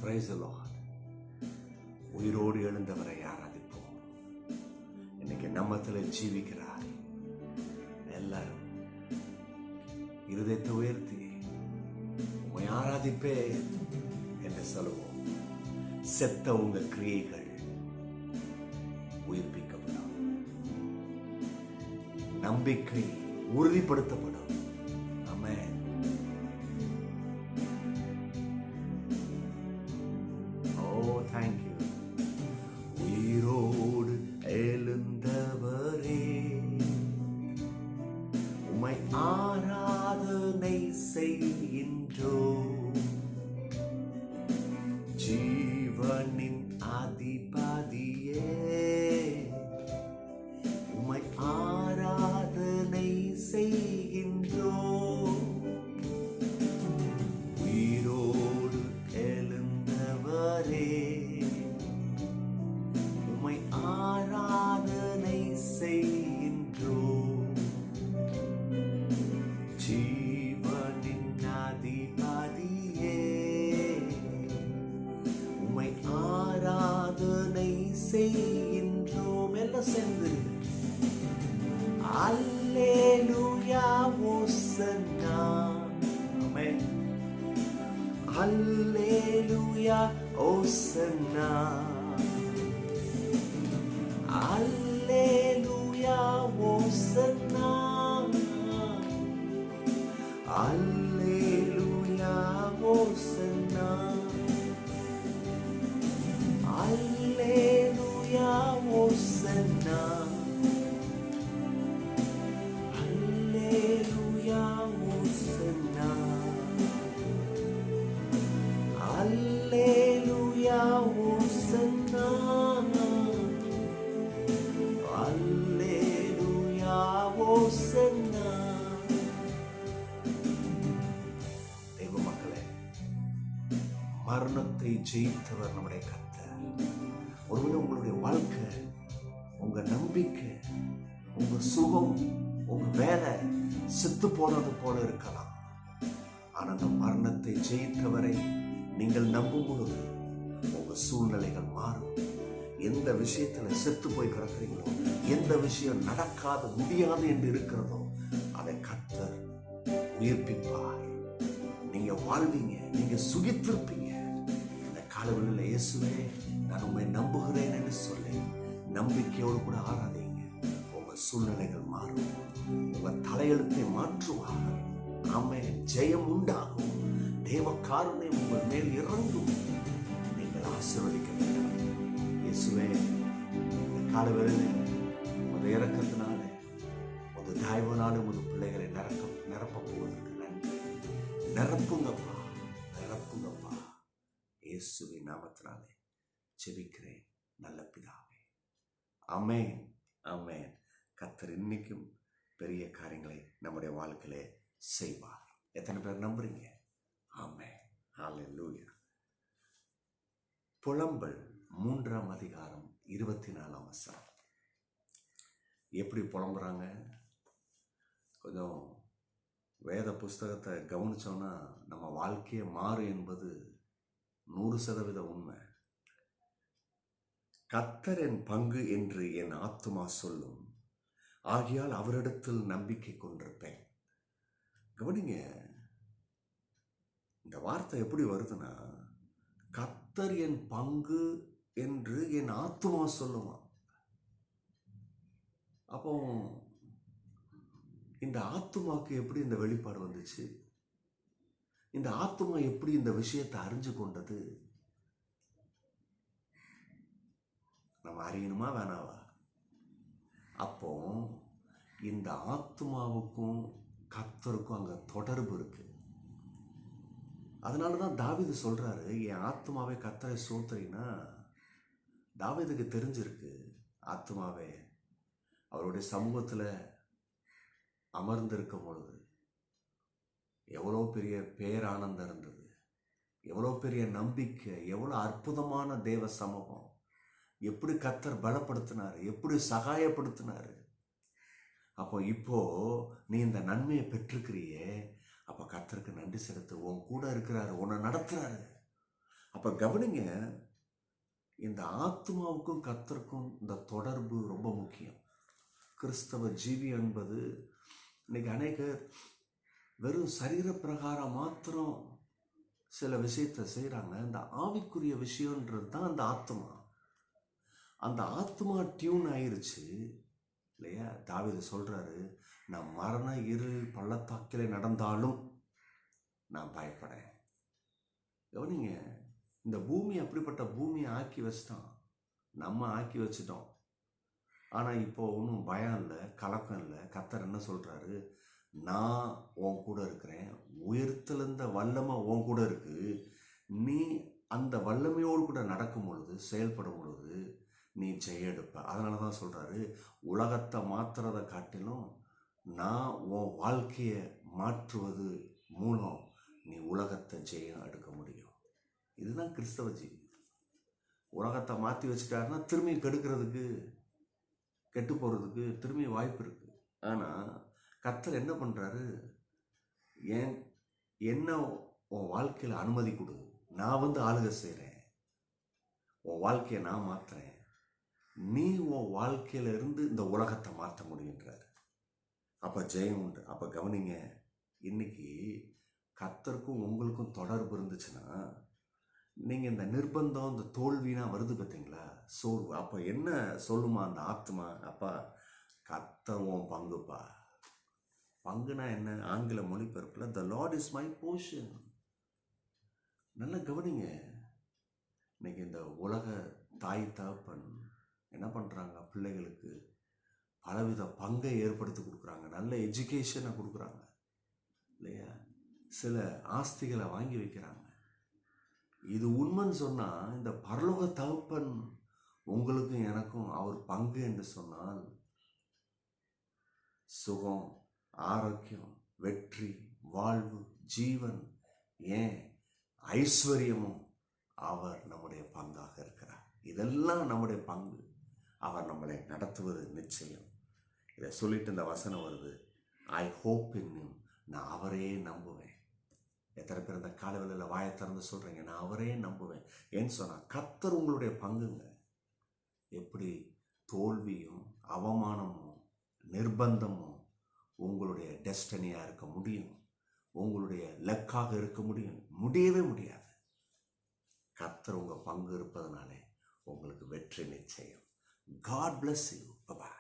Praise the Lord. உயிரோடு எழுந்தவரை ஆராதிப்போம். இன்னைக்கு நம்மத்தில் ஜீவிக்கிறார். எல்லாரும் இருதயத்தை உயர்த்தி உம்மை ஆராதிப்பே என்று சொல்லுவோம். செத்த உங்க கிரியைகள் உயிர்ப்பிக்கப்படும். நம்பிக்கை உறுதிப்படுத்தப்படும். ஆமென். Thank you. உயிரோடு எழுந்தவரே உம்மை ஆராதனை செய்கின்றோம். ஜீவனின் அதிபதியே உம்மை ஆராதனை செய்கின்றோம். உயிரோடு எழுந்தவரே ஆராதனை செய்கின்றோம். ஜீவனின் அதிபதியே உம்மை ஆராதனை செய்கின்றோம். எல்லாம் சேர்ந்து அல்லேலூயா ஓசன்னா. ஆமென். அல்லேலூயா ஓசன்னா. Alleluia, Hosanna. Alleluia, Hosanna. Alleluia, Hosanna. Alleluia, Hosanna. Alleluia, Hosanna. Alleluia, Hosanna. தேவ மக்களே, மரணத்தை ஜெயித்தவர் நம்முடைய கர்த்தர். ஒருவேளை உங்களுடைய வாழ்க்கை, உங்க நம்பிக்கை, உங்க சுகம், உங்க வேலை செத்து போனது போல இருக்கலாம். ஆனா அந்த மரணத்தை ஜெயித்தவரை நீங்கள் நம்பும் பொழுது உங்க சூழ்நிலைகள் மாறும். எந்த விஷயத்துல செத்து போய் கிடக்கிறீங்களோ, எந்த விஷயம் நடக்காத முடியாது என்று இருக்கிறதோ அதை கர்த்தர் உயிர்ப்பிப்பார். நீங்க வாழ்வீங்க, நீங்க சுகித்திருப்பீங்க. இந்த காலவெளியில் இயேசுவே நான் உண்மை நம்புகிறேன் என்று சொல்லி நம்பிக்கையோடு கூட ஆராதிங்க. உங்க சூழ்நிலைகள் மாறும். உங்க தலையெழுத்தை மாற்றுவார். ஆமென். ஜெயம் உண்டாகும். தேவ காருண்யம் உங்கள் மேல் இறங்கும். நீங்கள் ஆசீர்வதிக்க வேண்டும். இயேசுவே, இந்த காலவெளியில் உமது இரக்கத்தினால, உமது தயவினால உமது பிள்ளைகளை நிரப்ப போவதற்கு நன்றி. நிரப்புங்கப்பா, நிரப்புங்கப்பா. இயேசுவின் நாமத்தினாலே ஜெபிக்கிறேன் நல்ல பிதாவே. ஆமென், ஆமென். கர்த்தர் இன்னைக்கும் பெரிய காரியங்களை நம்முடைய வாழ்க்கையிலே செய்வார். எத்தனை பேர் நம்புறீங்க? ஆமென். ஹல்லேலூயா. புலம்பல் 3ஆம் அதிகாரம் 24ஆம் வசனம். எப்படி புலம்புறாங்க? கொஞ்சம் வேத புஸ்தகத்தை கவனிச்சோன்னா நம்ம வாழ்க்கையை மாறும் என்பது 100% உண்மை. கர்த்தர் என் பங்கு என்று என் ஆத்துமா சொல்லும், ஆகையால் அவரிடத்தில் நம்பிக்கை கொண்டிருப்பேன். கவனிங்க, இந்த வார்த்தை எப்படி வருதுன்னா, கர்த்தர் என் பங்கு என்று என் ஆத்துமா சொல்லுமா. அப்போ இந்த ஆத்துமாக்கு எப்படி இந்த வெளிப்பாடு வந்துச்சு? இந்த ஆத்துமா எப்படி இந்த விஷயத்தை அறிஞ்சு கொண்டது? நம்ம அறியணுமா வேணாவா? அப்போ இந்த ஆத்துமாவுக்கும் கர்த்தருக்கும் அங்க தொடர்பு இருக்கு. அதனாலதான் தாவீது சொல்றாரு, என் ஆத்துமாவே கர்த்தரை ஸ்தோத்திரினா. தாவீதுக்கு தெரிஞ்சிருக்கு, ஆத்துமாவே அவருடைய சமூகத்துல அமர்ந்திருக்கும் பொழுது எவ்வளோ பெரிய பேரானந்தம் இருந்தது, எவ்வளோ பெரிய நம்பிக்கை, எவ்வளோ அற்புதமான தேவ சமூகம், எப்படி கர்த்தர் பலப்படுத்தினாரு, எப்படி சகாயப்படுத்தினாரு. அப்போ இப்போ நீ இந்த நன்மையை பெற்றிருக்கிறியே, அப்போ கர்த்தருக்கு நன்றி செலுத்து. உன் கூட இருக்கிறாரு, உன்னை நடத்துறாரு. அப்ப கவனிங்க, இந்த ஆத்மாவுக்கும் கர்த்தருக்கும் இந்த தொடர்பு ரொம்ப முக்கியம். கிறிஸ்தவ ஜீவி என்பது இன்னைக்கு அநேகர் வெறும் சரீர பிரகாரம் மாத்திரம் சில விஷயத்தை செய்கிறாங்க. இந்த ஆவிக்குரிய விஷயன்றது தான் அந்த ஆத்மா. அந்த ஆத்மா டியூன் ஆயிருச்சு இல்லையா? தாவீது சொல்றாரு, நான் மரண இருள் பள்ளத்தாக்கிலே நடந்தாலும் நான் பயப்படேன். கவனிங்க, இந்த பூமி அப்படிப்பட்ட பூமியை ஆக்கி வச்சிட்டான், நம்ம ஆக்கி வச்சிட்டோம். ஆனால் இப்போ ஒன்றும் பயம் இல்லை, கலக்கம் இல்லை. கர்த்தர் என்ன சொல்கிறாரு, நான் உன் கூட இருக்கிறேன், உயர்த்திலிருந்த வல்லமை உன் கூட இருக்கு. நீ அந்த வல்லமையோடு கூட நடக்கும் பொழுது, செயல்படும் பொழுது நீ ஜெயம் எடுப்ப. அதனால தான் சொல்கிறாரு, உலகத்தை மாற்றுறதை காட்டிலும் நான் உன் வாழ்க்கையை மாற்றுவது மூலம் நீ உலகத்தை ஜெயம் எடுக்க முடியும். இதுதான் கிறிஸ்தவ ஜீவி. உலகத்தை மாற்றி வச்சுட்டாருன்னா திரும்பி கெடுக்கிறதுக்கு, கெட்டு போகிறதுக்கு திரும்பி வாய்ப்பு இருக்குது. ஆனால் கர்த்தர் என்ன பண்ணுறாரு, என்ன உன் வாழ்க்கையில் அனுமதி கொடு, நான் ஆளுகை செய்கிறேன், உன் வாழ்க்கையை நான் மாற்றுறேன், நீ உன் வாழ்க்கையில இருந்து இந்த உலகத்தை மாற்ற முடியுன்றார். அப்போ ஜெயம் உண்டு. அப்போ கவனிங்க, இன்னைக்கு கர்த்தருக்கும் உங்களுக்கும் தொடர்பு இருந்துச்சுன்னா, நீங்கள் இந்த நிர்பந்தம், இந்த தோல்வினா வருது பார்த்தீங்களா, சோர்வு, அப்போ என்ன சொல்லுமா அந்த ஆத்மா, அப்பா கர்த்தர் உன் பங்குப்பா. பங்குனா என்ன? ஆங்கில மொழிபெயர்ப்பில் த லார்ட் இஸ் மை போர்ஷன். நல்லா கவனிங்க, இன்னைக்கு இந்த உலக தாய் தகப்பன் என்ன பண்ணுறாங்க, பிள்ளைகளுக்கு பலவித பங்கை ஏற்படுத்தி கொடுக்குறாங்க, நல்ல எஜுகேஷனை கொடுக்குறாங்க இல்லையா, சில ஆஸ்திகளை வாங்கி வைக்கிறாங்க. இது உண்மைன்னு சொன்னால், இந்த பரலோக தகப்பன் உங்களுக்கும் எனக்கும் அவர் பங்கு என்று சொன்னால், சுகம், ஆரோக்கியம், வெற்றி, வாழ்வு, ஜீவன், ஏன் ஐஸ்வர்யமும் அவர் நம்முடைய பங்காக இருக்கிறார். இதெல்லாம் நம்முடைய பங்கு. அவர் நம்மளை நடத்துவது நிச்சயம். இதை சொல்லிட்டு இந்த வசனம் வருது, ஐ ஹோப் இன் ஹிம். நான் அவரே நம்புவேன். எத்தனை பேர் இந்த காலவெளியில் வாயை திறந்து சொல்கிறீங்க, நான் அவரே நம்புவேன். ஏன்னு சொன்னால் கர்த்தர் உங்களுடைய பங்குங்க. எப்படி தோல்வியும் அவமானமும் நிர்பந்தமும் உங்களுடைய டெஸ்டனியாக இருக்க முடியும், உங்களுடைய லக்காக இருக்க முடியும்? முடியவே முடியாது. கர்த்தர் உங்கள் பங்கு இருப்பதனாலே உங்களுக்கு வெற்றி நிச்சயம். God bless you. Bye-bye.